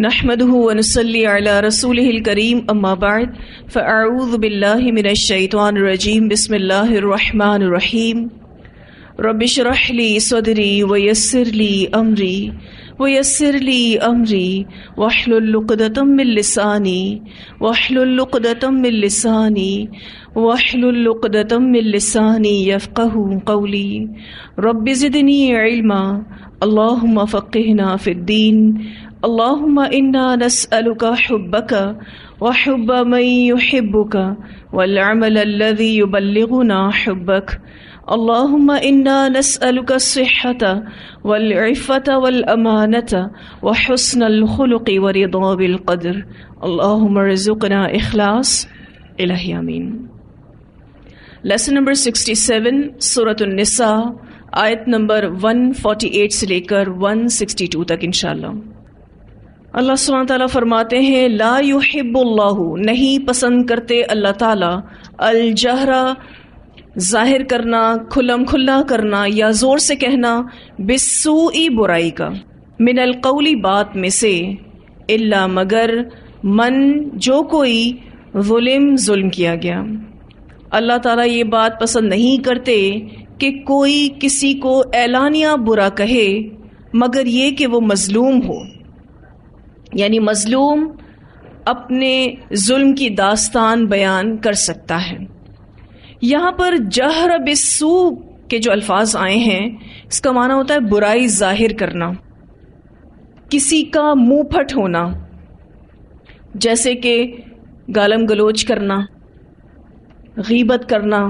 نحمده ونصلي على رسوله الكريم اما بعد فاعوذ بالله من الشيطان الرجيم بسم الله الرحمن الرحيم رب اشرح لي صدري ويسر لي امري واحلل عقدة من لساني يفقهوا قولي رب زدني علما اللهم فقهنا في الدين اللهم إنا نسألك حبك وحب من يحبك والعمل الذي يبلغنا حبك اللهم إنا نسألك الصحة والعفة والأمانة وحسن الخلق ورضا بالقدر اللهم ارزقنا إخلاص الہی آمین۔ لیسن نمبر 67 سورۃ النساء آیت نمبر 148 سے لے کر 162 تک انشاءاللہ۔ اللہ سبحانہ تعالیٰ فرماتے ہیں لا یحب اللہ، نہیں پسند کرتے اللہ تعالیٰ الجہر، ظاہر کرنا، کھلم کھلا کرنا یا زور سے کہنا، بالسوء، برائی کا، من القول، بات میں سے، الا مگر، من، جو کوئی، ظلم کیا گیا۔ اللہ تعالیٰ یہ بات پسند نہیں کرتے کہ کوئی کسی کو اعلانیہ برا کہے مگر یہ کہ وہ مظلوم ہو، یعنی مظلوم اپنے ظلم کی داستان بیان کر سکتا ہے۔ یہاں پر جہر بالسوء کے جو الفاظ آئے ہیں اس کا معنی ہوتا ہے برائی ظاہر کرنا، کسی کا منہ پھٹ ہونا، جیسے کہ گالم گلوچ کرنا، غیبت کرنا،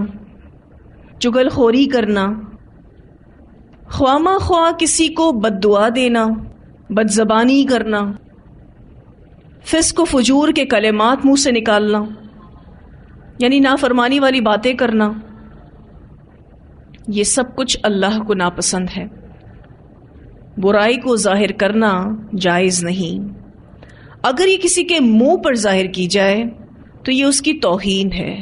چغل خوری کرنا، خواہ خواہ کسی کو بد دعا دینا، بد زبانی کرنا، فسق و فجور کے کلمات منہ سے نکالنا، یعنی نافرمانی والی باتیں کرنا، یہ سب کچھ اللہ کو ناپسند ہے۔ برائی کو ظاہر کرنا جائز نہیں۔ اگر یہ کسی کے منہ پر ظاہر کی جائے تو یہ اس کی توہین ہے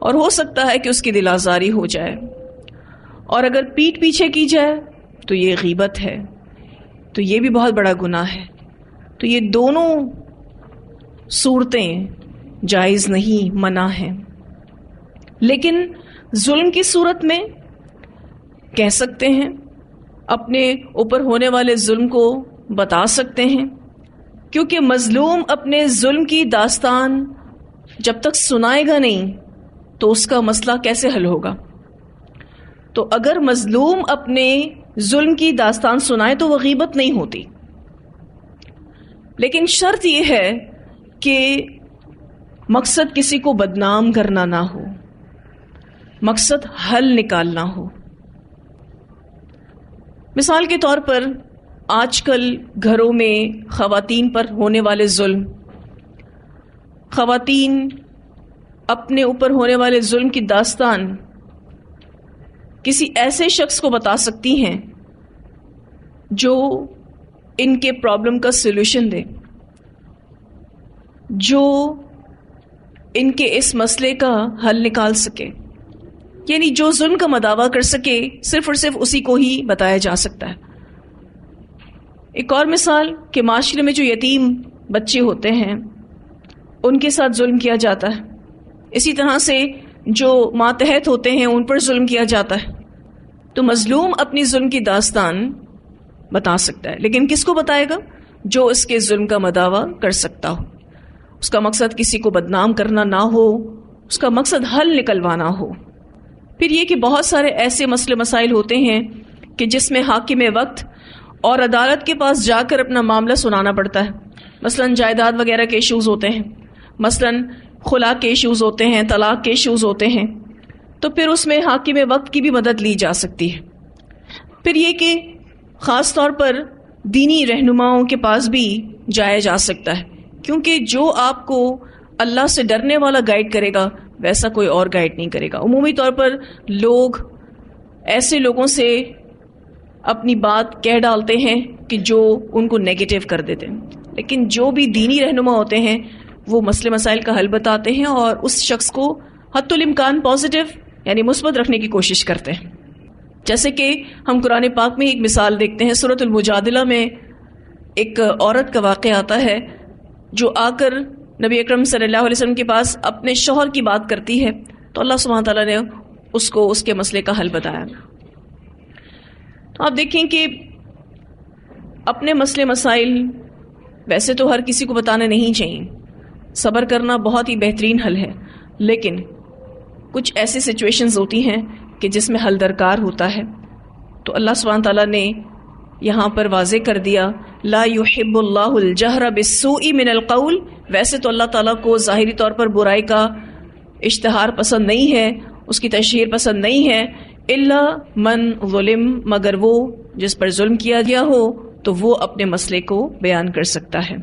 اور ہو سکتا ہے کہ اس کی دل آزاری ہو جائے، اور اگر پیٹھ پیچھے کی جائے تو یہ غیبت ہے، تو یہ بھی بہت بڑا گناہ ہے۔ تو یہ دونوں صورتیں جائز نہیں، منع ہیں۔ لیکن ظلم کی صورت میں کہہ سکتے ہیں، اپنے اوپر ہونے والے ظلم کو بتا سکتے ہیں، کیونکہ مظلوم اپنے ظلم کی داستان جب تک سنائے گا نہیں تو اس کا مسئلہ کیسے حل ہوگا؟ تو اگر مظلوم اپنے ظلم کی داستان سنائے تو وہ غیبت نہیں ہوتی، لیکن شرط یہ ہے کہ مقصد کسی کو بدنام کرنا نہ ہو، مقصد حل نکالنا ہو۔ مثال کے طور پر آج کل گھروں میں خواتین پر ہونے والے ظلم، خواتین اپنے اوپر ہونے والے ظلم کی داستان کسی ایسے شخص کو بتا سکتی ہیں جو ان کے پرابلم کا سولوشن دے، جو ان کے اس مسئلے کا حل نکال سکے، یعنی جو ظلم کا مداوع کر سکے صرف اور صرف اسی کو ہی بتایا جا سکتا ہے۔ ایک اور مثال کہ معاشرے میں جو یتیم بچے ہوتے ہیں ان کے ساتھ ظلم کیا جاتا ہے، اسی طرح سے جو ماتحت ہوتے ہیں ان پر ظلم کیا جاتا ہے۔ تو مظلوم اپنی ظلم کی داستان بتا سکتا ہے، لیکن کس کو بتائے گا؟ جو اس کے ظلم کا مداوع کر سکتا ہو، اس کا مقصد کسی کو بدنام کرنا نہ ہو، اس کا مقصد حل نکلوانا ہو۔ پھر یہ کہ بہت سارے ایسے مسئلے مسائل ہوتے ہیں کہ جس میں حاکم وقت اور عدالت کے پاس جا کر اپنا معاملہ سنانا پڑتا ہے، مثلاً جائیداد وغیرہ کے ایشوز ہوتے ہیں، مثلاً خلا کے ایشوز ہوتے ہیں، طلاق کے ایشوز ہوتے ہیں، تو پھر اس میں حاکم وقت کی بھی مدد لی جا سکتی ہے۔ پھر یہ کہ خاص طور پر دینی رہنماؤں کے پاس بھی جایا جا سکتا ہے، کیونکہ جو آپ کو اللہ سے ڈرنے والا گائیڈ کرے گا ویسا کوئی اور گائیڈ نہیں کرے گا۔ عمومی طور پر لوگ ایسے لوگوں سے اپنی بات کہہ ڈالتے ہیں کہ جو ان کو نیگیٹو کر دیتے ہیں، لیکن جو بھی دینی رہنما ہوتے ہیں وہ مسئلے مسائل کا حل بتاتے ہیں اور اس شخص کو حتی الامکان پازیٹیو یعنی مثبت رکھنے کی کوشش کرتے ہیں۔ جیسے کہ ہم قرآن پاک میں ایک مثال دیکھتے ہیں، سورۃ المجادلہ میں ایک عورت کا واقعہ آتا ہے جو آ کر نبی اکرم صلی اللہ علیہ وسلم کے پاس اپنے شوہر کی بات کرتی ہے، تو اللہ سبحانہ تعالیٰ نے اس کو اس کے مسئلے کا حل بتایا۔ تو آپ دیکھیں کہ اپنے مسئلے مسائل ویسے تو ہر کسی کو بتانے نہیں چاہیے، صبر کرنا بہت ہی بہترین حل ہے، لیکن کچھ ایسی سچویشنز ہوتی ہیں کہ جس میں حل درکار ہوتا ہے، تو اللہ سبحانہ تعالیٰ نے یہاں پر واضح کر دیا لا يحب اللہ الجہر بالسوء من القول۔ ویسے تو اللہ تعالیٰ کو ظاہری طور پر برائی کا اشتہار پسند نہیں ہے، اس کی تشہیر پسند نہیں ہے، الا من ظلم، مگر وہ جس پر ظلم کیا گیا ہو تو وہ اپنے مسئلے کو بیان کر سکتا ہے۔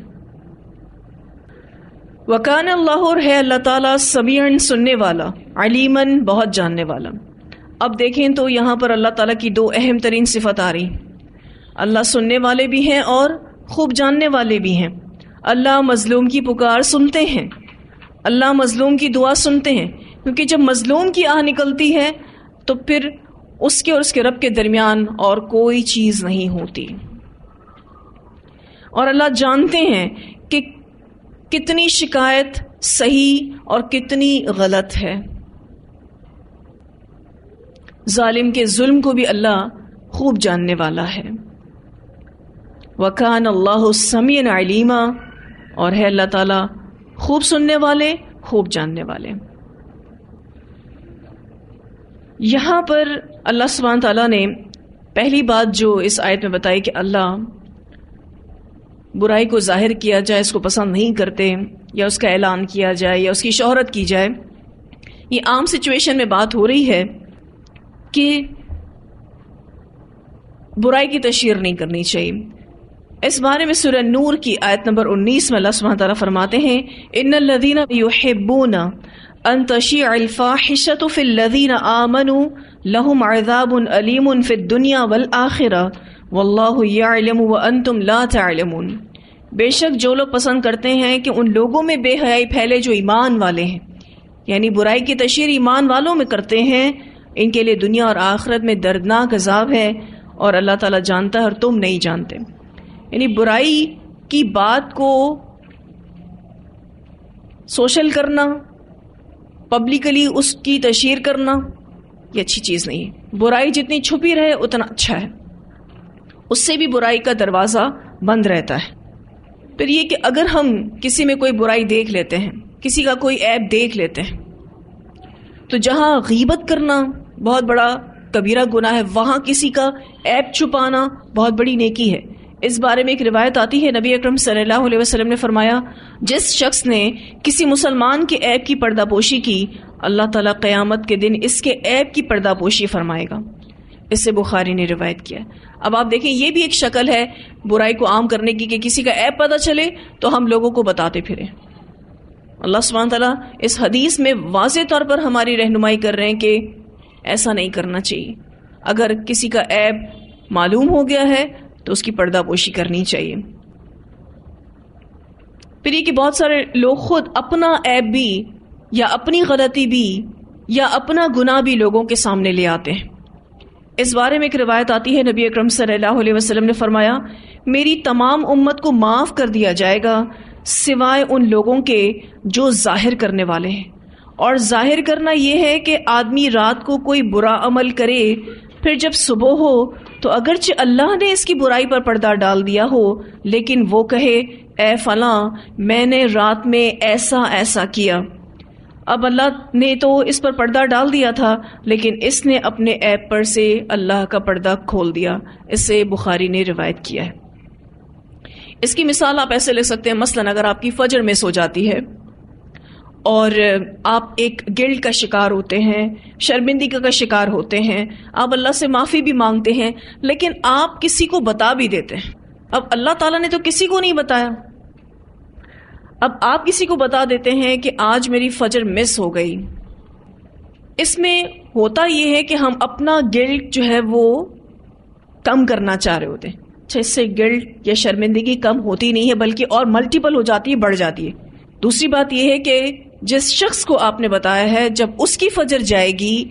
وکان اللہ، اور ہے اللہ تعالیٰ، سمیعاً سننے والا، علیماً بہت جاننے والا۔ اب دیکھیں تو یہاں پر اللہ تعالیٰ کی دو اہم ترین صفت آ رہی، اللہ سننے والے بھی ہیں اور خوب جاننے والے بھی ہیں۔ اللہ مظلوم کی پکار سنتے ہیں، اللہ مظلوم کی دعا سنتے ہیں، کیونکہ جب مظلوم کی آہ نکلتی ہے تو پھر اس کے اور اس کے رب کے درمیان اور کوئی چیز نہیں ہوتی، اور اللہ جانتے ہیں کہ کتنی شکایت صحیح اور کتنی غلط ہے۔ ظالم کے ظلم کو بھی اللہ خوب جاننے والا ہے۔ وَكَانَ اللَّهُ سَمِيعًا عَلِيمًا، اور ہے اللہ تعالیٰ خوب سننے والے، خوب جاننے والے۔ یہاں پر اللہ سبحانہ تعالیٰ نے پہلی بات جو اس آیت میں بتائی کہ اللہ برائی کو ظاہر کیا جائے اس کو پسند نہیں کرتے، یا اس کا اعلان کیا جائے یا اس کی شہرت کی جائے، یہ عام سچویشن میں بات ہو رہی ہے کہ برائی کی تشہیر نہیں کرنی چاہیے۔ اس بارے میں سورہ نور کی آیت نمبر 19 میں اللہ سبحانہ تعالیٰ فرماتے ہیں ان الذین یحبون ان تشیع الفاحشۃ فی الذین آمنوا لہم عذاب علیم فی الدنیا والآخرہ واللہ یعلم وانتم لا تعلمون۔ بے شک جو لوگ پسند کرتے ہیں کہ ان لوگوں میں بے حیائی پھیلے جو ایمان والے ہیں، یعنی برائی کی تشہیر ایمان والوں میں کرتے ہیں، ان کے لیے دنیا اور آخرت میں دردناک عذاب ہے، اور اللہ تعالیٰ جانتا ہے اور تم نہیں جانتے۔ یعنی برائی کی بات کو سوشل کرنا، پبلکلی اس کی تشہیر کرنا، یہ اچھی چیز نہیں ہے۔ برائی جتنی چھپی رہے اتنا اچھا ہے، اس سے بھی برائی کا دروازہ بند رہتا ہے۔ پھر یہ کہ اگر ہم کسی میں کوئی برائی دیکھ لیتے ہیں، کسی کا کوئی عیب دیکھ لیتے ہیں، تو جہاں غیبت کرنا بہت بڑا کبیرہ گناہ ہے، وہاں کسی کا عیب چھپانا بہت بڑی نیکی ہے۔ اس بارے میں ایک روایت آتی ہے، نبی اکرم صلی اللہ علیہ وسلم نے فرمایا جس شخص نے کسی مسلمان کے عیب کی پردہ پوشی کی، اللہ تعالیٰ قیامت کے دن اس کے عیب کی پردہ پوشی فرمائے گا۔ اس سے بخاری نے روایت کیا۔ اب آپ دیکھیں یہ بھی ایک شکل ہے برائی کو عام کرنے کی کہ کسی کا عیب پتہ چلے تو ہم لوگوں کو بتاتے پھریں۔ اللہ سبحانہ تعالیٰ اس حدیث میں واضح طور پر ہماری رہنمائی کر رہے ہیں کہ ایسا نہیں کرنا چاہیے۔ اگر کسی کا عیب معلوم ہو گیا ہے تو اس کی پردہ پوشی کرنی چاہیے۔ پھر یہ کہ بہت سارے لوگ خود اپنا عیب بھی یا اپنی غلطی بھی یا اپنا گناہ بھی لوگوں کے سامنے لے آتے ہیں۔ اس بارے میں ایک روایت آتی ہے، نبی اکرم صلی اللہ علیہ وسلم نے فرمایا میری تمام امت کو معاف کر دیا جائے گا سوائے ان لوگوں کے جو ظاہر کرنے والے ہیں۔ اور ظاہر کرنا یہ ہے کہ آدمی رات کو کوئی برا عمل کرے، پھر جب صبح ہو تو اگرچہ اللہ نے اس کی برائی پر پردہ ڈال دیا ہو، لیکن وہ کہے اے فلاں میں نے رات میں ایسا ایسا کیا۔ اب اللہ نے تو اس پر پردہ ڈال دیا تھا، لیکن اس نے اپنے عیب پر سے اللہ کا پردہ کھول دیا۔ اس سے بخاری نے روایت کیا ہے۔ اس کی مثال آپ ایسے لے سکتے ہیں، مثلاً اگر آپ کی فجر مس ہو جاتی ہے اور آپ ایک گلٹ کا شکار ہوتے ہیں، شرمندگی کا شکار ہوتے ہیں، آپ اللہ سے معافی بھی مانگتے ہیں، لیکن آپ کسی کو بتا بھی دیتے ہیں۔ اب اللہ تعالیٰ نے تو کسی کو نہیں بتایا، اب آپ کسی کو بتا دیتے ہیں کہ آج میری فجر مس ہو گئی۔ اس میں ہوتا یہ ہے کہ ہم اپنا گلٹ جو ہے وہ کم کرنا چاہ رہے ہوتے ہیں۔ اچھا، اس سے گلٹ یا شرمندگی کم ہوتی نہیں ہے بلکہ اور ملٹیپل ہو جاتی ہے، بڑھ جاتی ہے۔ دوسری بات یہ ہے کہ جس شخص کو آپ نے بتایا ہے جب اس کی فجر جائے گی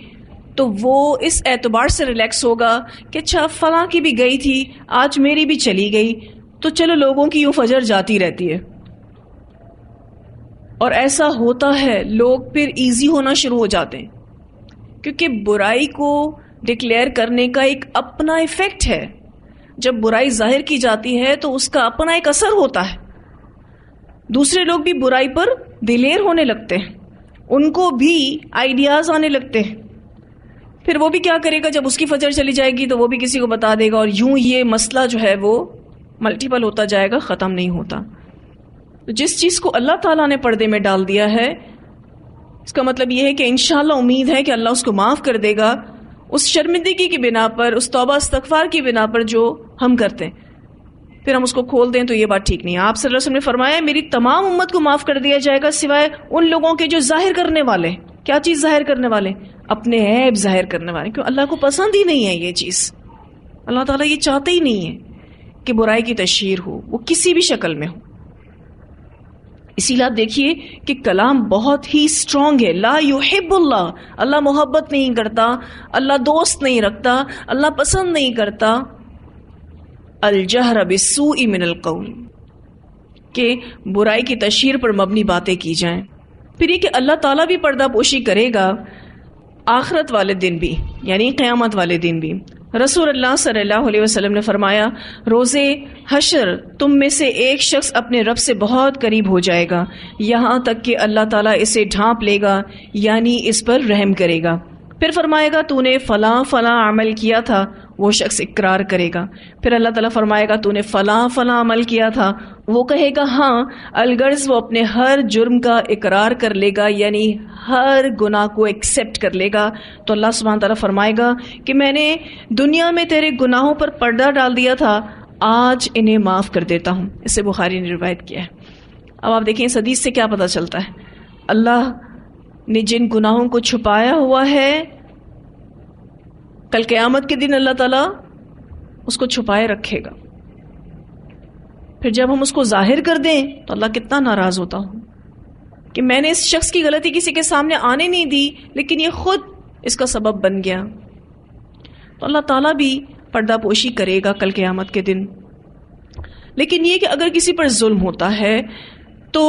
تو وہ اس اعتبار سے ریلیکس ہوگا کہ اچھا فلاں کی بھی گئی تھی، آج میری بھی چلی گئی، تو چلو لوگوں کی یوں فجر جاتی رہتی ہے، اور ایسا ہوتا ہے لوگ پھر ایزی ہونا شروع ہو جاتے ہیں، کیونکہ برائی کو ڈکلیئر کرنے کا ایک اپنا ایفیکٹ ہے. جب برائی ظاہر کی جاتی ہے تو اس کا اپنا ایک اثر ہوتا ہے، دوسرے لوگ بھی برائی پر دلیر ہونے لگتے ہیں، ان کو بھی آئیڈیاز آنے لگتے ہیں. پھر وہ بھی کیا کرے گا، جب اس کی فجر چلی جائے گی تو وہ بھی کسی کو بتا دے گا، اور یوں یہ مسئلہ جو ہے وہ ملٹیپل ہوتا جائے گا، ختم نہیں ہوتا. جس چیز کو اللہ تعالیٰ نے پردے میں ڈال دیا ہے، اس کا مطلب یہ ہے کہ انشاءاللہ امید ہے کہ اللہ اس کو معاف کر دے گا، اس شرمندگی کی بنا پر، اس توبہ استغفار کی بنا پر جو ہم کرتے ہیں. پھر ہم اس کو کھول دیں تو یہ بات ٹھیک نہیں ہے. آپ صلی اللہ علیہ وسلم نے فرمایا میری تمام امت کو معاف کر دیا جائے گا سوائے ان لوگوں کے جو ظاہر کرنے والے. کیا چیز ظاہر کرنے والے؟ اپنے عیب ظاہر کرنے والے. کیوں؟ اللہ کو پسند ہی نہیں ہے یہ چیز. اللہ تعالیٰ یہ چاہتے ہی نہیں ہے کہ برائی کی تشہیر ہو، وہ کسی بھی شکل میں ہو. اسی لیے آپ دیکھیے کہ کلام بہت ہی اسٹرانگ ہے. لا یحب اللہ، اللہ محبت نہیں کرتا، اللہ دوست نہیں رکھتا، اللہ پسند نہیں کرتا الجہر بالسوء من القول، کہ برائی کی تشہیر پر مبنی باتیں کی جائیں. پھر یہ کہ اللہ تعالیٰ بھی پردہ پوشی کرے گا آخرت والے دن بھی، یعنی قیامت والے دن بھی. رسول اللہ صلی اللہ علیہ وسلم نے فرمایا روز حشر تم میں سے ایک شخص اپنے رب سے بہت قریب ہو جائے گا، یہاں تک کہ اللہ تعالیٰ اسے ڈھانپ لے گا، یعنی اس پر رحم کرے گا. پھر فرمائے گا تو نے فلاں فلاں عمل کیا تھا، وہ شخص اقرار کرے گا. پھر اللہ تعالیٰ فرمائے گا تو نے فلاں فلاں عمل کیا تھا، وہ کہے گا ہاں، الغرض وہ اپنے ہر جرم کا اقرار کر لے گا، یعنی ہر گناہ کو ایکسیپٹ کر لے گا. تو اللہ سبحانہ تعالیٰ فرمائے گا کہ میں نے دنیا میں تیرے گناہوں پر پردہ ڈال دیا تھا، آج انہیں معاف کر دیتا ہوں. اسے بخاری نے روایت کیا ہے. اب آپ دیکھیں اس حدیث سے کیا پتہ چلتا ہے، اللہ نے جن گناہوں کو چھپایا ہوا ہے کل قیامت کے دن اللہ تعالیٰ اس کو چھپائے رکھے گا. پھر جب ہم اس کو ظاہر کر دیں تو اللہ کتنا ناراض ہوتا ہوں کہ میں نے اس شخص کی غلطی کسی کے سامنے آنے نہیں دی، لیکن یہ خود اس کا سبب بن گیا. تو اللہ تعالیٰ بھی پردہ پوشی کرے گا کل قیامت کے دن. لیکن یہ کہ اگر کسی پر ظلم ہوتا ہے تو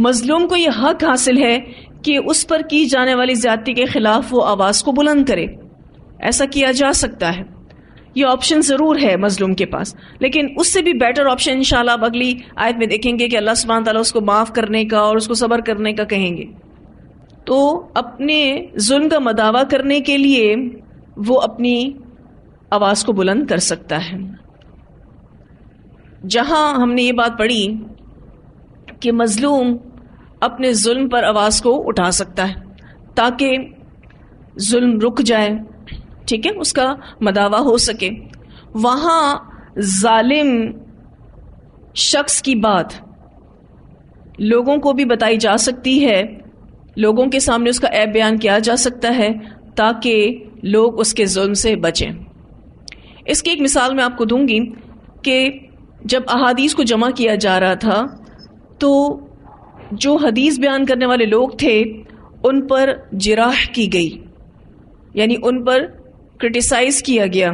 مظلوم کو یہ حق حاصل ہے کہ اس پر کی جانے والی زیادتی کے خلاف وہ آواز کو بلند کرے. ایسا کیا جا سکتا ہے، یہ آپشن ضرور ہے مظلوم کے پاس. لیکن اس سے بھی بیٹر آپشن انشاءاللہ اب اگلی آیت میں دیکھیں گے کہ اللہ سبحانہ تعالیٰ اس کو معاف کرنے کا اور اس کو صبر کرنے کا کہیں گے. تو اپنے ظلم کا مداوع کرنے کے لیے وہ اپنی آواز کو بلند کر سکتا ہے. جہاں ہم نے یہ بات پڑھی کہ مظلوم اپنے ظلم پر آواز کو اٹھا سکتا ہے تاکہ ظلم رک جائے، ٹھیک ہے، اس کا مداوع ہو سکے، وہاں ظالم شخص کی بات لوگوں کو بھی بتائی جا سکتی ہے، لوگوں کے سامنے اس کا عیب بیان کیا جا سکتا ہے تاکہ لوگ اس کے ظلم سے بچیں. اس کی ایک مثال میں آپ کو دوں گی کہ جب احادیث کو جمع کیا جا رہا تھا تو جو حدیث بیان کرنے والے لوگ تھے ان پر جراح کی گئی، یعنی ان پر کرٹیسائز کیا گیا.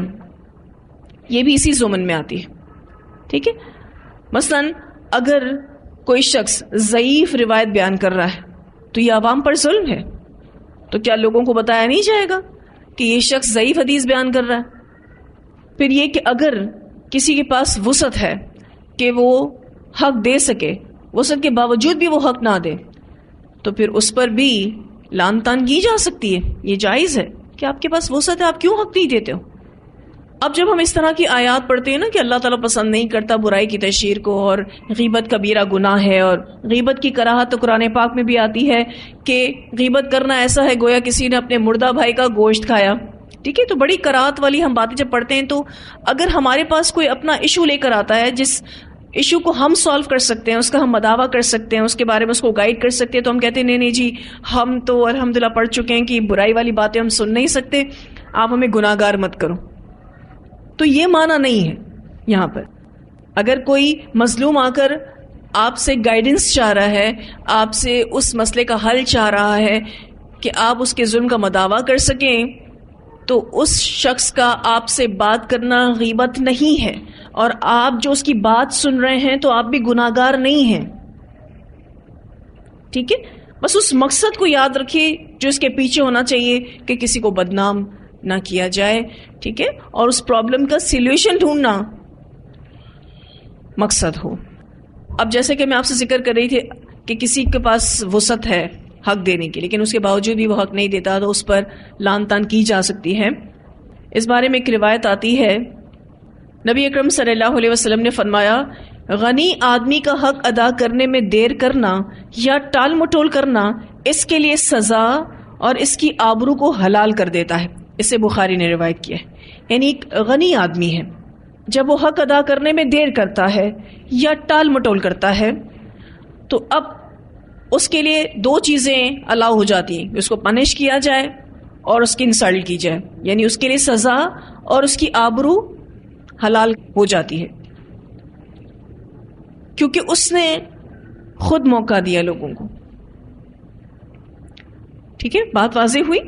یہ بھی اسی ضمن میں آتی ہے، ٹھیک ہے. مثلا اگر کوئی شخص ضعیف روایت بیان کر رہا ہے تو یہ عوام پر ظلم ہے، تو کیا لوگوں کو بتایا نہیں جائے گا کہ یہ شخص ضعیف حدیث بیان کر رہا ہے؟ پھر یہ کہ اگر کسی کے پاس وسعت ہے کہ وہ حق دے سکے، وسعت کے باوجود بھی وہ حق نہ دے، تو پھر اس پر بھی لان تان کی جا سکتی ہے. یہ جائز ہے کہ آپ کے پاس وسعت ہے، آپ کیوں حق نہیں دیتے ہو. اب جب ہم اس طرح کی آیات پڑھتے ہیں نا کہ اللہ تعالیٰ پسند نہیں کرتا برائی کی تشہیر کو، اور غیبت کبیرہ گناہ ہے، اور غیبت کی کراہت تو قرآن پاک میں بھی آتی ہے کہ غیبت کرنا ایسا ہے گویا کسی نے اپنے مردہ بھائی کا گوشت کھایا، ٹھیک ہے. تو بڑی کراہت والی ہم باتیں جب پڑھتے ہیں تو اگر ہمارے پاس کوئی اپنا ایشو لے کر آتا ہے جس ایشو کو ہم سالو کر سکتے ہیں، اس کا ہم مداوع کر سکتے ہیں، اس کے بارے میں اس کو گائیڈ کر سکتے ہیں، تو ہم کہتے ہیں نہیں جی ہم تو الحمدللہ پڑھ چکے ہیں کہ برائی والی باتیں ہم سن نہیں سکتے، آپ ہمیں گناہ گار مت کرو. تو یہ معنی نہیں ہے یہاں پر. اگر کوئی مظلوم آ کر آپ سے گائیڈنس چاہ رہا ہے، آپ سے اس مسئلے کا حل چاہ رہا ہے کہ آپ اس کے ظلم کا مداوع کر سکیں، تو اس شخص کا آپ سے بات کرنا غیبت نہیں ہے، اور آپ جو اس کی بات سن رہے ہیں تو آپ بھی گناہگار نہیں ہیں. ٹھیک ہے, بس اس مقصد کو یاد رکھیے جو اس کے پیچھے ہونا چاہیے کہ کسی کو بدنام نہ کیا جائے. ٹھیک ہے, اور اس پرابلم کا سولوشن ڈھونڈنا مقصد ہو. اب جیسے کہ میں آپ سے ذکر کر رہی تھی کہ کسی کے پاس وسعت ہے حق دینے کی, لیکن اس کے باوجود بھی وہ حق نہیں دیتا تو اس پر لعن طعن کی جا سکتی ہے. اس بارے میں ایک روایت آتی ہے, نبی اکرم صلی اللہ علیہ وسلم نے فرمایا, غنی آدمی کا حق ادا کرنے میں دیر کرنا یا ٹال مٹول کرنا اس کے لیے سزا اور اس کی آبرو کو حلال کر دیتا ہے. اسے بخاری نے روایت کیا ہے. یعنی ایک غنی آدمی ہے, جب وہ حق ادا کرنے میں دیر کرتا ہے یا ٹال مٹول کرتا ہے تو اب اس کے لیے دو چیزیں الاؤ ہو جاتی ہیں, اس کو پنش کیا جائے اور اس کی انسلٹ کی جائے. یعنی اس کے لیے سزا اور اس کی آبرو حلال ہو جاتی ہے, کیونکہ اس نے خود موقع دیا لوگوں کو. ٹھیک ہے, بات واضح ہوئی.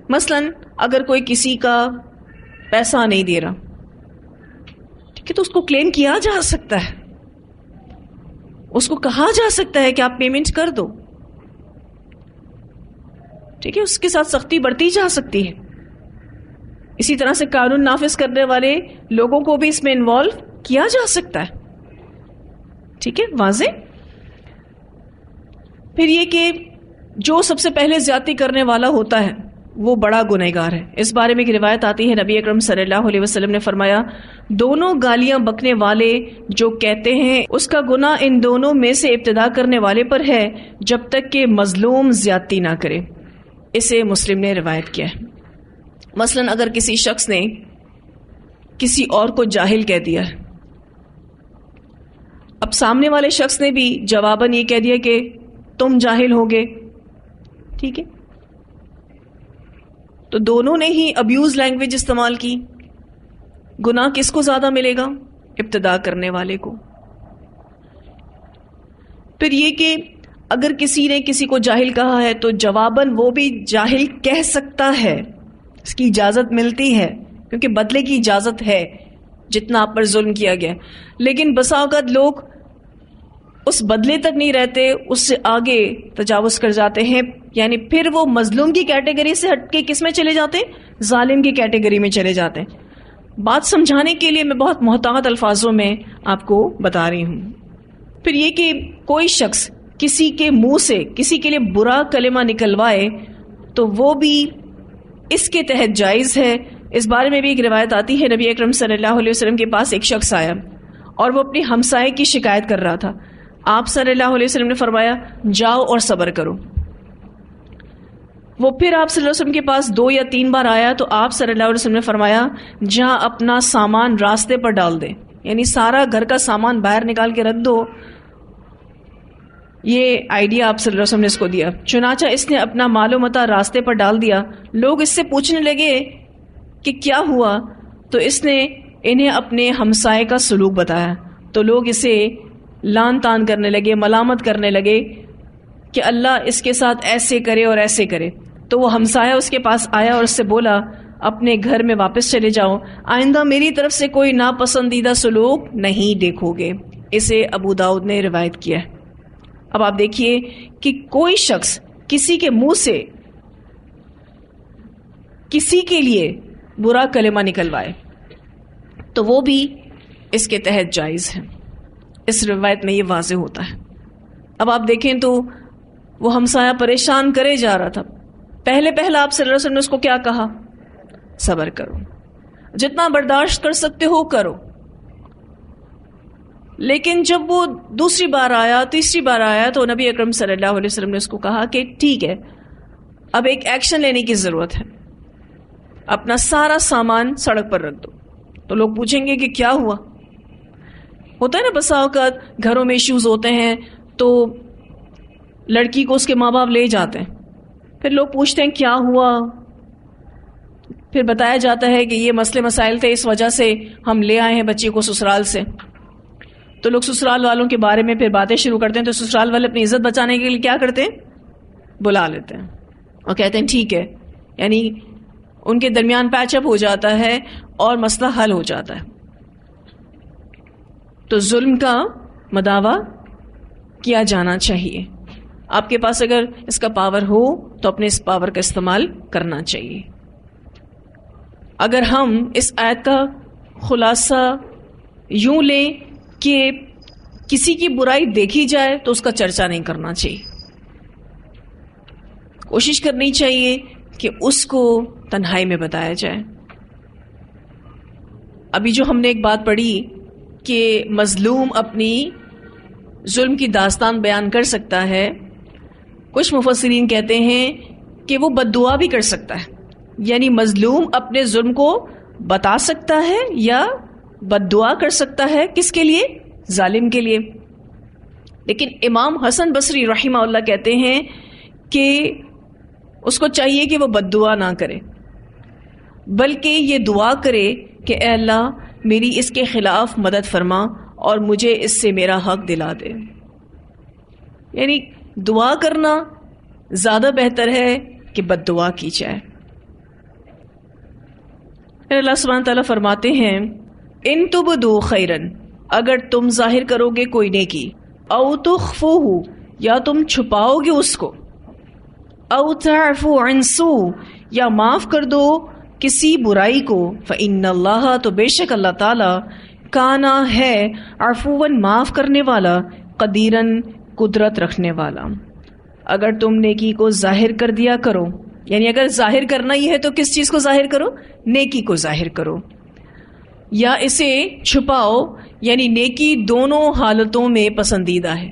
مثلا اگر کوئی کسی کا پیسہ نہیں دے رہا, ٹھیک ہے, تو اس کو کلیم کیا جا سکتا ہے, اس کو کہا جا سکتا ہے کہ آپ پیمنٹ کر دو. ٹھیک ہے, اس کے ساتھ سختی برتی جا سکتی ہے. اسی طرح سے قانون نافذ کرنے والے لوگوں کو بھی اس میں انوالو کیا جا سکتا ہے. ٹھیک ہے, واضح. پھر یہ کہ جو سب سے پہلے زیادتی کرنے والا ہوتا ہے وہ بڑا گنہگار ہے. اس بارے میں ایک روایت آتی ہے, نبی اکرم صلی اللہ علیہ وسلم نے فرمایا, دونوں گالیاں بکنے والے جو کہتے ہیں اس کا گناہ ان دونوں میں سے ابتدا کرنے والے پر ہے جب تک کہ مظلوم زیادتی نہ کرے. اسے مسلم نے روایت کیا ہے. مثلا اگر کسی شخص نے کسی اور کو جاہل کہہ دیا ہے, اب سامنے والے شخص نے بھی جواباً یہ کہہ دیا کہ تم جاہل ہوگے. ٹھیک ہے, تو دونوں نے ہی ابیوز لینگویج استعمال کی. گناہ کس کو زیادہ ملے گا؟ ابتدا کرنے والے کو. پھر یہ کہ اگر کسی نے کسی کو جاہل کہا ہے تو جواباً وہ بھی جاہل کہہ سکتا ہے, اس کی اجازت ملتی ہے, کیونکہ بدلے کی اجازت ہے جتنا آپ پر ظلم کیا گیا. لیکن بسا اوقات لوگ اس بدلے تک نہیں رہتے, اس سے آگے تجاوز کر جاتے ہیں. یعنی پھر وہ مظلوم کی کیٹیگری سے ہٹ کے کس میں چلے جاتے ہیں؟ ظالم کی کیٹیگری میں چلے جاتے ہیں. بات سمجھانے کے لیے میں بہت محتاط الفاظوں میں آپ کو بتا رہی ہوں. پھر یہ کہ کوئی شخص کسی کے منہ سے کسی کے لیے برا کلمہ نکلوائے تو وہ بھی اس کے تحت جائز ہے. اس بارے میں بھی ایک روایت آتی ہے, نبی اکرم صلی اللہ علیہ وسلم کے پاس ایک شخص آیا اور وہ اپنی ہمسائے کی شکایت کر رہا تھا. آپ صلی اللہ علیہ وسلم نے فرمایا, جاؤ اور صبر کرو. وہ پھر آپ صلی اللہ علیہ وسلم کے پاس 2 یا 3 بار آیا تو آپ صلی اللہ علیہ وسلم نے فرمایا, جہاں اپنا سامان راستے پر ڈال دے, یعنی سارا گھر کا سامان باہر نکال کے رکھ دو. یہ آئیڈیا آپ صلی اللہ علیہ وسلم نے اس کو دیا. چنانچہ اس نے اپنا مال و متاع راستے پر ڈال دیا. لوگ اس سے پوچھنے لگے کہ کیا ہوا, تو اس نے انہیں اپنے ہمسائے کا سلوک بتایا. تو لوگ اسے لان تان کرنے لگے, ملامت کرنے لگے کہ اللہ اس کے ساتھ ایسے کرے اور ایسے کرے. تو وہ ہمسایہ اس کے پاس آیا اور اس سے بولا, اپنے گھر میں واپس چلے جاؤ, آئندہ میری طرف سے کوئی ناپسندیدہ سلوک نہیں دیکھو گے. اسے ابو داؤد نے روایت کیا ہے. اب آپ دیکھیے کہ کوئی شخص کسی کے منہ سے کسی کے لیے برا کلمہ نکلوائے تو وہ بھی اس کے تحت جائز ہے. اس روایت میں یہ واضح ہوتا ہے. اب آپ دیکھیں تو وہ ہمسایہ پریشان کرے جا رہا تھا. پہلا آپ صلی اللہ علیہ وسلم نے اس کو کیا کہا؟ صبر کرو, جتنا برداشت کر سکتے ہو کرو. لیکن جب وہ دوسری بار آیا, تیسری بار آیا, تو نبی اکرم صلی اللہ علیہ وسلم نے اس کو کہا کہ ٹھیک ہے, اب ایک ایکشن لینے کی ضرورت ہے, اپنا سارا سامان سڑک پر رکھ دو. تو لوگ پوچھیں گے کہ کیا ہوا. ہوتا ہے نا بسا اوقات گھروں میں ایشوز ہوتے ہیں تو لڑکی کو اس کے ماں باپ لے جاتے ہیں, پھر لوگ پوچھتے ہیں کیا ہوا, پھر بتایا جاتا ہے کہ یہ مسئلے مسائل تھے, اس وجہ سے ہم لے آئے ہیں بچی کو سسرال سے. تو لوگ سسرال والوں کے بارے میں پھر باتیں شروع کرتے ہیں. تو سسرال والے اپنی عزت بچانے کے لیے کیا کرتے ہیں؟ بلا لیتے ہیں اور کہتے ہیں ٹھیک ہے, یعنی ان کے درمیان پیچ اپ ہو جاتا ہے اور مسئلہ حل ہو جاتا ہے. تو ظلم کا مداوع کیا جانا چاہیے. آپ کے پاس اگر اس کا پاور ہو تو اپنے اس پاور کا استعمال کرنا چاہیے. اگر ہم اس آیت کا خلاصہ یوں لیں کہ کسی کی برائی دیکھی جائے تو اس کا چرچا نہیں کرنا چاہیے. کوشش کرنی چاہیے کہ اس کو تنہائی میں بتایا جائے. ابھی جو ہم نے ایک بات پڑھی کہ مظلوم اپنی ظلم کی داستان بیان کر سکتا ہے، کچھ مفسرین کہتے ہیں کہ وہ بد دعا بھی کر سکتا ہے. یعنی مظلوم اپنے ظلم کو بتا سکتا ہے یا بد دعا کر سکتا ہے. کس کے لیے؟ ظالم کے لیے. لیکن امام حسن بصری رحمہ اللہ کہتے ہیں کہ اس کو چاہیے کہ وہ بد دعا نہ کرے، بلکہ یہ دعا کرے کہ اے اللہ میری اس کے خلاف مدد فرما اور مجھے اس سے میرا حق دلا دے. یعنی دعا کرنا زیادہ بہتر ہے کہ بد دعا کی جائے. اللہ سبحانہ تعالیٰ فرماتے ہیں ان تبدو خیرن، اگر تم ظاہر کرو گے کوئی نیکی، او تخفوہ یا تم چھپاؤ گے اس کو، او تعفو عن سوء یا معاف کر دو کسی برائی کو، فإن اللہ تو بے شک اللہ تعالیٰ کانا ہے عفواً معاف کرنے والا، قدیراً قدرت رکھنے والا. اگر تم نیکی کو ظاہر کر دیا کرو، یعنی اگر ظاہر کرنا ہی ہے تو کس چیز کو ظاہر کرو؟ نیکی کو ظاہر کرو. یا اسے چھپاؤ، یعنی نیکی دونوں حالتوں میں پسندیدہ ہے،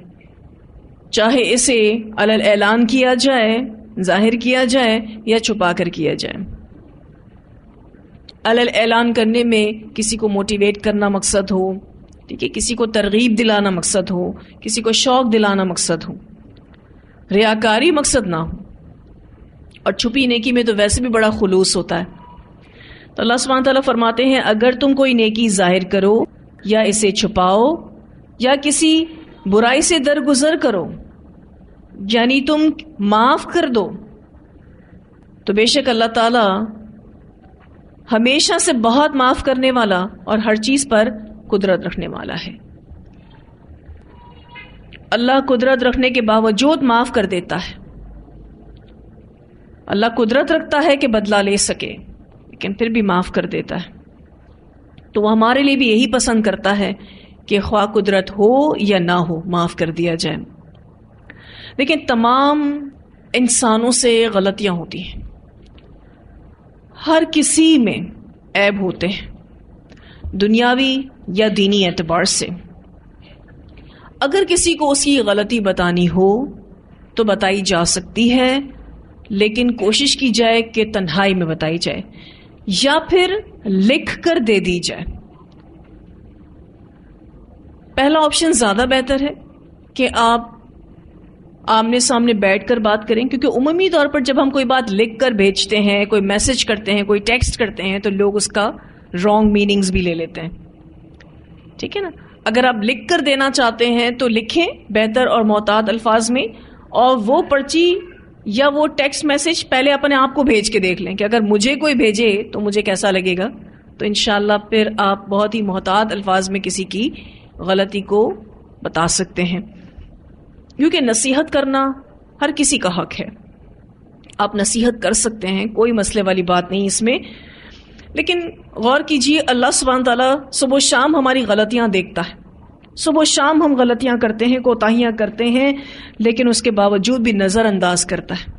چاہے اسے علی اعلان کیا جائے، ظاہر کیا جائے، یا چھپا کر کیا جائے. علی اعلان کرنے میں کسی کو موٹیویٹ کرنا مقصد ہو، ٹھیک ہے، کسی کو ترغیب دلانا مقصد ہو، کسی کو شوق دلانا مقصد ہو، ریاکاری مقصد نہ ہو. اور چھپی نیکی میں تو ویسے بھی بڑا خلوص ہوتا ہے. تو اللہ سبحانہ تعالیٰ فرماتے ہیں اگر تم کوئی نیکی ظاہر کرو یا اسے چھپاؤ یا کسی برائی سے درگزر کرو، یعنی تم معاف کر دو، تو بے شک اللہ تعالیٰ ہمیشہ سے بہت معاف کرنے والا اور ہر چیز پر قدرت رکھنے والا ہے. اللہ قدرت رکھنے کے باوجود معاف کر دیتا ہے. اللہ قدرت رکھتا ہے کہ بدلہ لے سکے، لیکن پھر بھی معاف کر دیتا ہے. تو وہ ہمارے لیے بھی یہی پسند کرتا ہے کہ خواہ قدرت ہو یا نہ ہو معاف کر دیا جائے. لیکن تمام انسانوں سے غلطیاں ہوتی ہیں، ہر کسی میں عیب ہوتے ہیں، دنیاوی یا دینی اعتبار سے. اگر کسی کو اس کی غلطی بتانی ہو تو بتائی جا سکتی ہے، لیکن کوشش کی جائے کہ تنہائی میں بتائی جائے یا پھر لکھ کر دے دی جائے. پہلا آپشن زیادہ بہتر ہے کہ آپ آمنے سامنے بیٹھ کر بات کریں، کیونکہ عمومی طور پر جب ہم کوئی بات لکھ کر بھیجتے ہیں، کوئی میسج کرتے ہیں، کوئی ٹیکسٹ کرتے ہیں، تو لوگ اس کا رانگ میننگز بھی لے لیتے ہیں. ٹھیک ہے نا؟ اگر آپ لکھ کر دینا چاہتے ہیں تو لکھیں بہتر اور محتاط الفاظ میں، اور وہ پرچی یا وہ ٹیکسٹ میسج پہلے اپنے آپ کو بھیج کے دیکھ لیں کہ اگر مجھے کوئی بھیجے تو مجھے کیسا لگے گا. تو انشاءاللہ پھر آپ بہت ہی محتاط الفاظ میں کسی کی غلطی کو بتا سکتے ہیں، کیونکہ نصیحت کرنا ہر کسی کا حق ہے. آپ نصیحت کر سکتے ہیں، کوئی مسئلے والی بات نہیں اس میں. لیکن غور کیجئے، اللہ سبحانہ تعالیٰ صبح و شام ہماری غلطیاں دیکھتا ہے. صبح و شام ہم غلطیاں کرتے ہیں، کوتاہیاں کرتے ہیں، لیکن اس کے باوجود بھی نظر انداز کرتا ہے،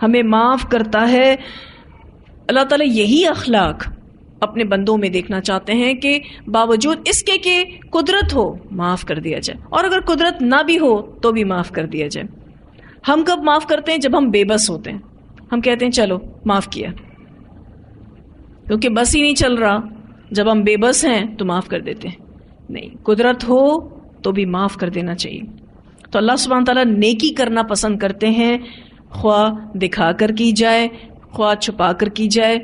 ہمیں معاف کرتا ہے. اللہ تعالیٰ یہی اخلاق اپنے بندوں میں دیکھنا چاہتے ہیں کہ باوجود اس کے کہ قدرت ہو معاف کر دیا جائے، اور اگر قدرت نہ بھی ہو تو بھی معاف کر دیا جائے. ہم کب معاف کرتے ہیں؟ جب ہم بے بس ہوتے ہیں. ہم کہتے ہیں چلو معاف کیا، کیونکہ بس ہی نہیں چل رہا. جب ہم بے بس ہیں تو معاف کر دیتے ہیں. نہیں، قدرت ہو تو بھی معاف کر دینا چاہیے. تو اللہ سبحانہ تعالیٰ نیکی کرنا پسند کرتے ہیں، خواہ دکھا کر کی جائے، خواہ چھپا کر کی جائے.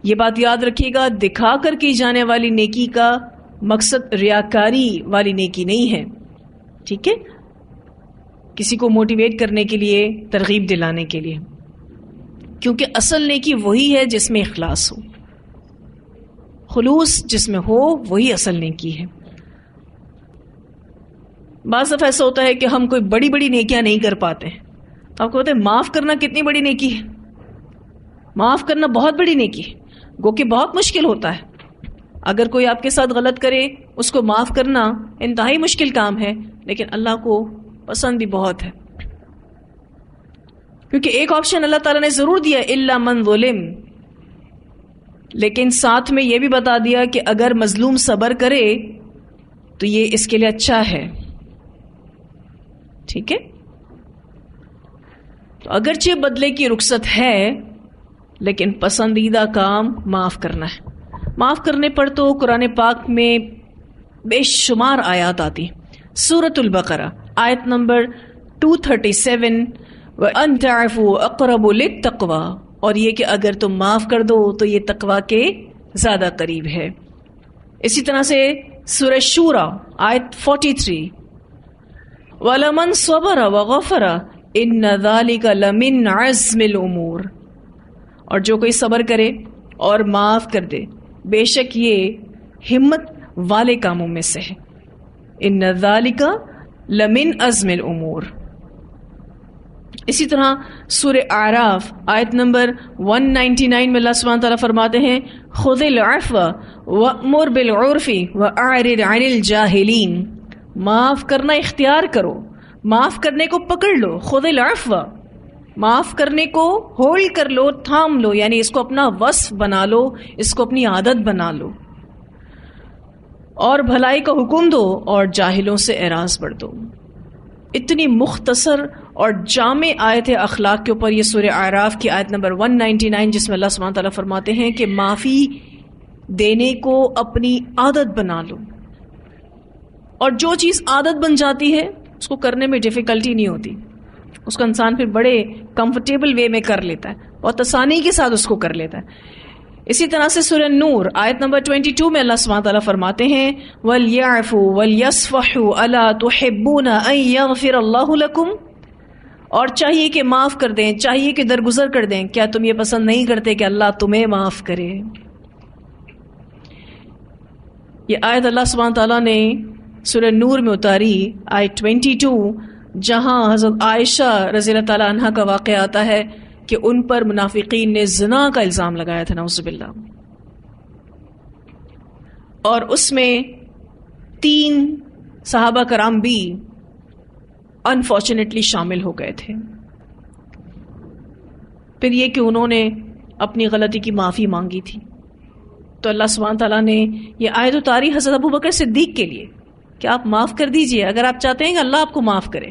یہ بات یاد رکھیے گا، دکھا کر کی جانے والی نیکی کا مقصد ریاکاری والی نیکی نہیں ہے. ٹھیک ہے؟ کسی کو موٹیویٹ کرنے کے لیے، ترغیب دلانے کے لیے، کیونکہ اصل نیکی وہی ہے جس میں اخلاص ہو، خلوص جس میں ہو، وہی اصل نیکی ہے. بعض دفعہ ایسا ہوتا ہے کہ ہم کوئی بڑی بڑی نیکیاں نہیں کر پاتے ہیں. آپ کو پتہ ہے معاف کرنا کتنی بڑی نیکی ہے؟ معاف کرنا بہت بڑی نیکی ہے، گو کہ بہت مشکل ہوتا ہے. اگر کوئی آپ کے ساتھ غلط کرے اس کو معاف کرنا انتہائی مشکل کام ہے، لیکن اللہ کو پسند بھی بہت ہے. کیونکہ ایک آپشن اللہ تعالیٰ نے ضرور دیا الا من ظلم، لیکن ساتھ میں یہ بھی بتا دیا کہ اگر مظلوم صبر کرے تو یہ اس کے لیے اچھا ہے. ٹھیک ہے، تو اگرچہ بدلے کی رخصت ہے لیکن پسندیدہ کام معاف کرنا ہے. معاف کرنے پر تو قرآن پاک میں بے شمار آیات آتی. سورۃ البقرہ آیت نمبر 237 وَأَن تَعْفُوا أَقْرَبُ لِلتَّقْوَىٰ، اور یہ کہ اگر تم معاف کر دو تو یہ تقوی کے زیادہ قریب ہے. اسی طرح سے سورہ شورى آیت 43 وَلَمَنْ صَبَرَ وَغَفَرَ إِنَّ ذَلِكَ لَمِنْ عَزْمِ الْأُمُورِ، اور جو کوئی صبر کرے اور معاف کر دے بے شک یہ ہمت والے کاموں میں سے ہے. إِنَّ ذَلِكَ لَمِنْ عَزْمِ الْأُمُورِ. اسی طرح سورہ اعراف آیت نمبر 199 میں اللہ سبحانہ تعالیٰ فرماتے ہیں خذ العفو وأمر بالعرف وأعرض عن الجاہلین. معاف کرنا اختیار کرو، معاف کرنے کو پکڑ لو. خذ العفو، معاف کرنے کو ہولڈ کر لو، تھام لو، یعنی اس کو اپنا وصف بنا لو، اس کو اپنی عادت بنا لو. اور بھلائی کا حکم دو اور جاہلوں سے اعراض بڑھ دو. اتنی مختصر اور جامع آیت اخلاق کے اوپر یہ سورہ اعراف کی آیت نمبر 199 جس میں اللہ سبحانہ تعالیٰ فرماتے ہیں کہ معافی دینے کو اپنی عادت بنا لو. اور جو چیز عادت بن جاتی ہے اس کو کرنے میں ڈیفیکلٹی نہیں ہوتی، اس کو انسان پھر بڑے کمفرٹیبل وے میں کر لیتا ہے، بہت آسانی کے ساتھ اس کو کر لیتا ہے. اسی طرح سے سورہ نور آیت نمبر 22 میں اللہ سبحانہ تعالیٰ فرماتے ہیں وَلْيَعْفُوا وَلْيَصْفَحُوا أَلَا تُحِبُّونَ أَن يَغْفِرَ اللَّهُ لَكُمْ، اور چاہیے کہ معاف کر دیں، چاہیے کہ درگزر کر دیں. کیا تم یہ پسند نہیں کرتے کہ اللہ تمہیں معاف کرے؟ یہ آیت اللہ سبحانہ تعالیٰ نے سورہ نور میں اتاری آیت 22، جہاں حضرت عائشہ رضی اللہ تعالیٰ عنہ کا واقعہ آتا ہے کہ ان پر منافقین نے زنا کا الزام لگایا تھا، نعوذ باللہ. اور اس میں 3 صحابہ کرام بھی انفارچونیٹلی شامل ہو گئے تھے. پھر یہ کہ انہوں نے اپنی غلطی کی معافی مانگی تھی، تو اللہ سبحانہ تعالیٰ نے یہ آیت اتاری حضرت ابو بکر صدیق کے لیے کہ آپ معاف کر دیجئے اگر آپ چاہتے ہیں کہ اللہ آپ کو معاف کرے.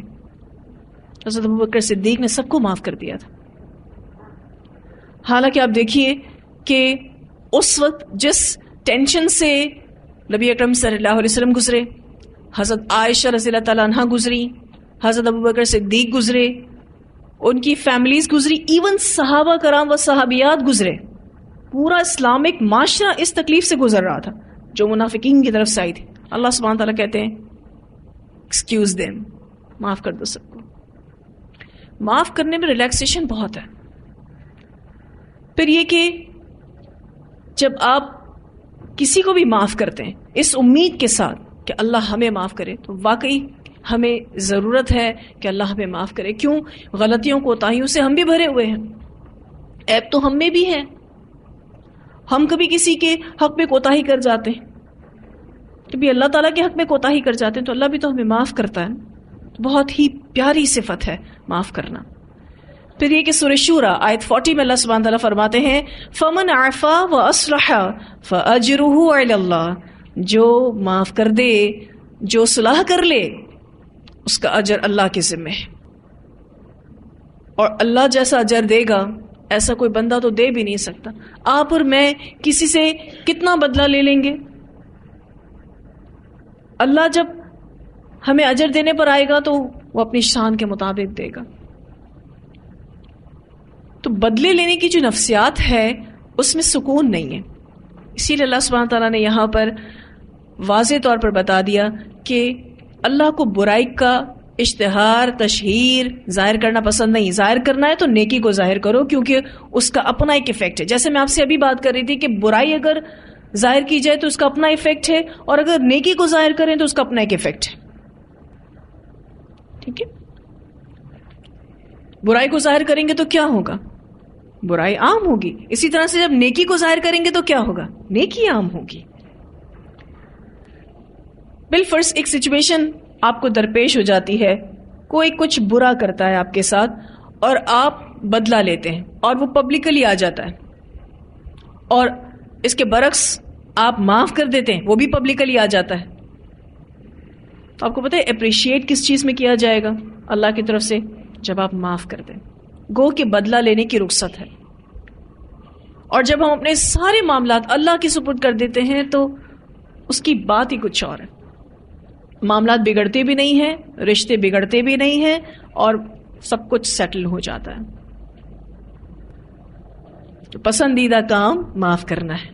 حضرت ابو بکر صدیق نے سب کو معاف کر دیا تھا. حالانکہ آپ دیکھیے کہ اس وقت جس ٹینشن سے نبی اکرم صلی اللہ علیہ وسلم گزرے، حضرت عائشہ رضی اللہ تعالیٰ عنہ گزری، حضرت ابو بکر صدیق گزرے، ان کی فیملیز گزری، ایون صحابہ کرام و صحابیات گزرے. پورا اسلامک معاشرہ اس تکلیف سے گزر رہا تھا جو منافقین کی طرف سے آئی تھی. اللہ سبحانہ تعالیٰ کہتے ہیں ایکسکیوز دیم، معاف کر دو سب کو. معاف کرنے میں ریلیکسیشن بہت ہے. پھر یہ کہ جب آپ کسی کو بھی معاف کرتے ہیں اس امید کے ساتھ کہ اللہ ہمیں معاف کرے، تو واقعی ہمیں ضرورت ہے کہ اللہ ہمیں معاف کرے. کیوں؟ غلطیوں کوتاہیوں سے ہم بھی بھرے ہوئے ہیں، عیب تو ہم میں بھی ہے. ہم کبھی کسی کے حق میں کوتاہی کر جاتے ہیں، کبھی اللہ تعالیٰ کے حق میں کوتاہی کر جاتے ہیں، تو اللہ بھی تو ہمیں معاف کرتا ہے. بہت ہی پیاری صفت ہے معاف کرنا. پھر یہ کہ سورہ شورى آیت 40 میں اللہ سبحانہ تعالیٰ فرماتے ہیں فَمَنْ عَفَا وَأَصْلَحَ فَأَجْرُهُ عَلَى اللَّهِ، جو معاف کر دے، جو صلح کر لے، اس کا اجر اللہ کے ذمہ ہے. اور اللہ جیسا اجر دے گا ایسا کوئی بندہ تو دے بھی نہیں سکتا. آپ اور میں کسی سے کتنا بدلہ لے لیں گے؟ اللہ جب ہمیں اجر دینے پر آئے گا تو وہ اپنی شان کے مطابق دے گا. تو بدلے لینے کی جو نفسیات ہے اس میں سکون نہیں ہے. اسی لیے اللہ سبحانہ تعالیٰ نے یہاں پر واضح طور پر بتا دیا کہ اللہ کو برائی کا اشتہار، تشہیر ظاہر کرنا پسند نہیں. ظاہر کرنا ہے تو نیکی کو ظاہر کرو، کیونکہ اس کا اپنا ایک ایفیکٹ ہے. جیسے میں آپ سے ابھی بات کر رہی تھی کہ برائی اگر ظاہر کی جائے تو اس کا اپنا ایفیکٹ ہے، اور اگر نیکی کو ظاہر کریں تو اس کا اپنا ایک ایفیکٹ ہے. ٹھیک ہے. برائی کو ظاہر کریں گے تو کیا ہوگا؟ برائی عام ہوگی. اسی طرح سے جب نیکی کو ظاہر کریں گے تو کیا ہوگا؟ نیکی عام ہوگی. بالفرض ایک سچویشن آپ کو درپیش ہو جاتی ہے، کوئی کچھ برا کرتا ہے آپ کے ساتھ اور آپ بدلہ لیتے ہیں اور وہ پبلکلی آ جاتا ہے، اور اس کے برعکس آپ معاف کر دیتے ہیں، وہ بھی پبلکلی آ جاتا ہے. تو آپ کو پتہ ہے اپریشیٹ کس چیز میں کیا جائے گا اللہ کی طرف سے؟ جب آپ معاف کر دیں. گو کہ بدلہ لینے کی رخصت ہے. اور جب ہم اپنے سارے معاملات اللہ کے سپرد کر دیتے ہیں تو اس کی بات ہی کچھ اور ہے. معاملات بگڑتے بھی نہیں ہیں، رشتے بگڑتے بھی نہیں ہیں، اور سب کچھ سیٹل ہو جاتا ہے. تو پسندیدہ کام معاف کرنا ہے.